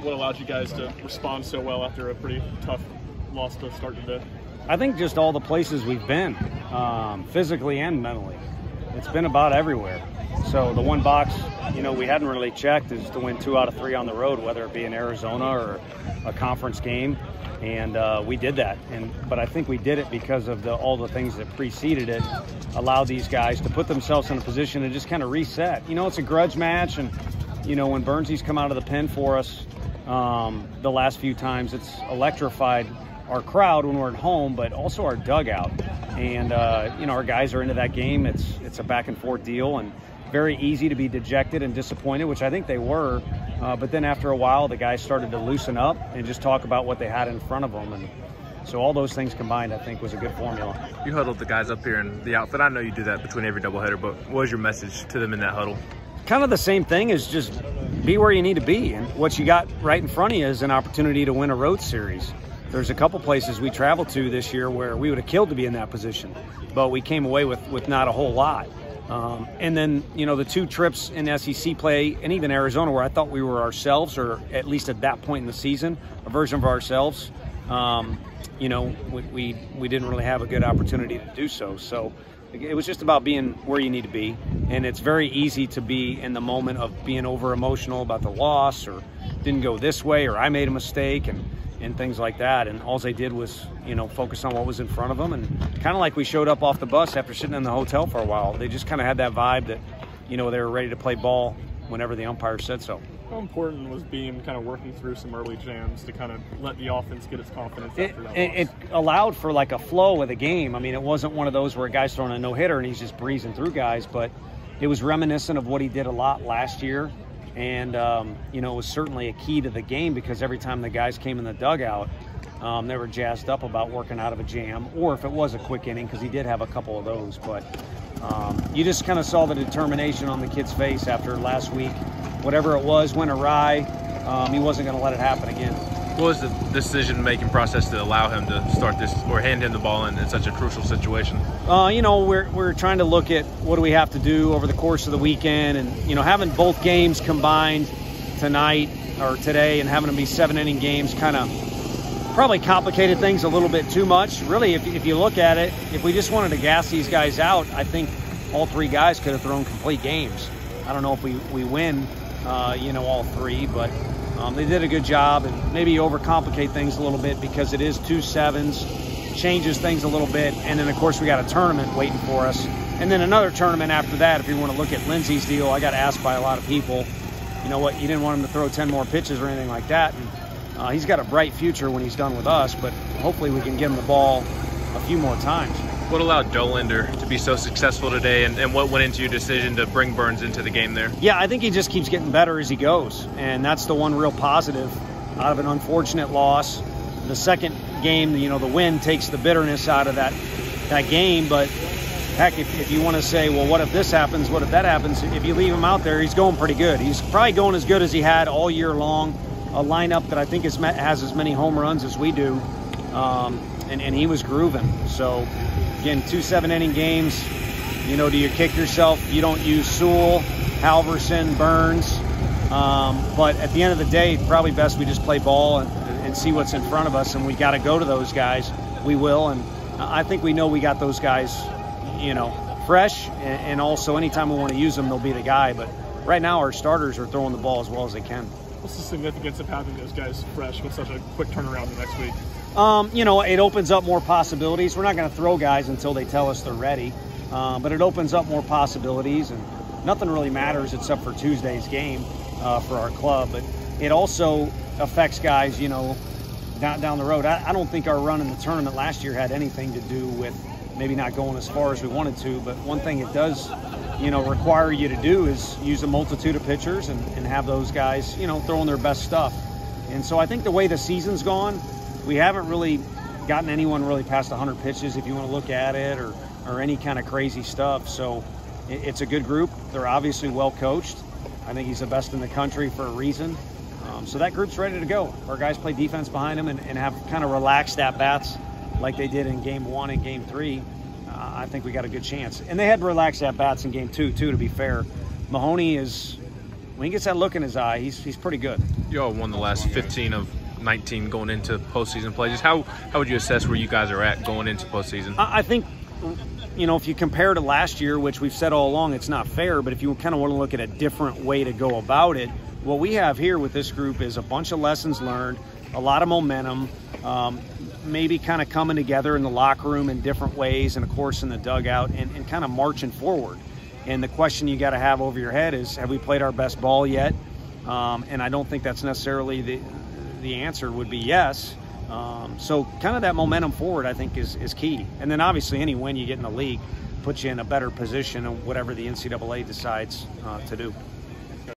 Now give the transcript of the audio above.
What allowed you guys to respond so well after a pretty tough loss to start the day? I think just all the places we've been, physically and mentally. It's been about everywhere. So the one box, we hadn't really checked is to win 2 out of 3 on the road, whether it be in Arizona or a conference game. And we did that. But I think we did it because of all the things that preceded it, allowed these guys to put themselves in a position to just kind of reset. It's a grudge match. And, when Burnsy's come out of the pen for us the last few times, it's electrified our crowd when we're at home, but also our dugout. And, our guys are into that game. It's a back and forth deal, and very easy to be dejected and disappointed, which I think they were. But then after a while, the guys started to loosen up and just talk about what they had in front of them. And so all those things combined, I think, was a good formula. You huddled the guys up here in the outfit. I know you do that between every doubleheader, but what was your message to them in that huddle? Kind of the same thing, is just be where you need to be. And what you got right in front of you is an opportunity to win a road series. There's a couple places we traveled to this year where we would have killed to be in that position, but we came away with not a whole lot. And then, the 2 trips in SEC play and even Arizona where I thought we were ourselves, or at least at that point in the season, a version of ourselves, we didn't really have a good opportunity to do so. So it was just about being where you need to be. And it's very easy to be in the moment of being over emotional about the loss, or didn't go this way, or I made a mistake, and things like that. And all they did was, focus on what was in front of them. And kind of like we showed up off the bus after sitting in the hotel for a while. They just kind of had that vibe that, they were ready to play ball whenever the umpire said so. How important was Beam kind of working through some early jams to kind of let the offense get its confidence after that loss? It allowed for like a flow of the game. I mean, it wasn't one of those where a guy's throwing a no-hitter and he's just breezing through guys, but it was reminiscent of what he did a lot last year. And, it was certainly a key to the game, because every time the guys came in the dugout, they were jazzed up about working out of a jam, or if it was a quick inning, because he did have a couple of those. But you just kind of saw the determination on the kid's face after last week. Whatever it was went awry. He wasn't going to let it happen again. What was the decision-making process to allow him to start this, or hand him the ball in such a crucial situation? We're trying to look at what do we have to do over the course of the weekend, and having both games combined tonight or today and having them be 7-inning games kind of probably complicated things a little bit too much. Really, if you look at it, if we just wanted to gas these guys out, I think all 3 guys could have thrown complete games. I don't know if we win, all 3, but they did a good job, and maybe overcomplicate things a little bit because it is 2 sevens, changes things a little bit. And then, of course, we got a tournament waiting for us. And then another tournament after that. If you want to look at Lindsey's deal, I got asked by a lot of people, you didn't want him to throw 10 more pitches or anything like that. And he's got a bright future when he's done with us, but hopefully we can give him the ball a few more times. What allowed Dollander to be so successful today, and what went into your decision to bring Burns into the game there? Yeah, I think he just keeps getting better as he goes, and that's the one real positive out of an unfortunate loss. The second game, the win takes the bitterness out of that game, but heck, if you want to say, well, what if this happens, what if that happens, if you leave him out there, he's going pretty good. He's probably going as good as he had all year long, a lineup that I think has as many home runs as we do, and he was grooving. So, again, 2 7-inning games. Do you kick yourself? You don't use Sewell, Halverson, Burns. But at the end of the day, it's probably best we just play ball and see what's in front of us. And we got to go to those guys. We will. And I think we know we got those guys, fresh. And also, anytime we want to use them, they'll be the guy. But right now, our starters are throwing the ball as well as they can. What's the significance of having those guys fresh with such a quick turnaround the next week? It opens up more possibilities. We're not going to throw guys until they tell us they're ready, but it opens up more possibilities, and nothing really matters except for Tuesday's game for our club. But it also affects guys, down the road. I don't think our run in the tournament last year had anything to do with maybe not going as far as we wanted to, but one thing it does, require you to do is use a multitude of pitchers and have those guys, throwing their best stuff. And so I think the way the season's gone, we haven't really gotten anyone really past 100 pitches, if you want to look at it, or any kind of crazy stuff. So it's a good group. They're obviously well coached. I think he's the best in the country for a reason. So that group's ready to go. Our guys play defense behind them and have kind of relaxed at-bats like they did in Game 1 and Game 3. I think we got a good chance. And they had relaxed at-bats in Game 2, too, to be fair. Mahoney is when he gets that look in his eye, he's pretty good. You all won the last 15 of 19 going into postseason play. Just how would you assess where you guys are at going into postseason? I think, if you compare to last year, which we've said all along, it's not fair, but if you kind of want to look at a different way to go about it, what we have here with this group is a bunch of lessons learned, a lot of momentum, maybe kind of coming together in the locker room in different ways, and of course in the dugout, and kind of marching forward. And the question you got to have over your head is, have we played our best ball yet? And I don't think that's necessarily the answer would be yes. So kind of that momentum forward, I think, is key. And then obviously any win you get in the league puts you in a better position of whatever the NCAA decides to do.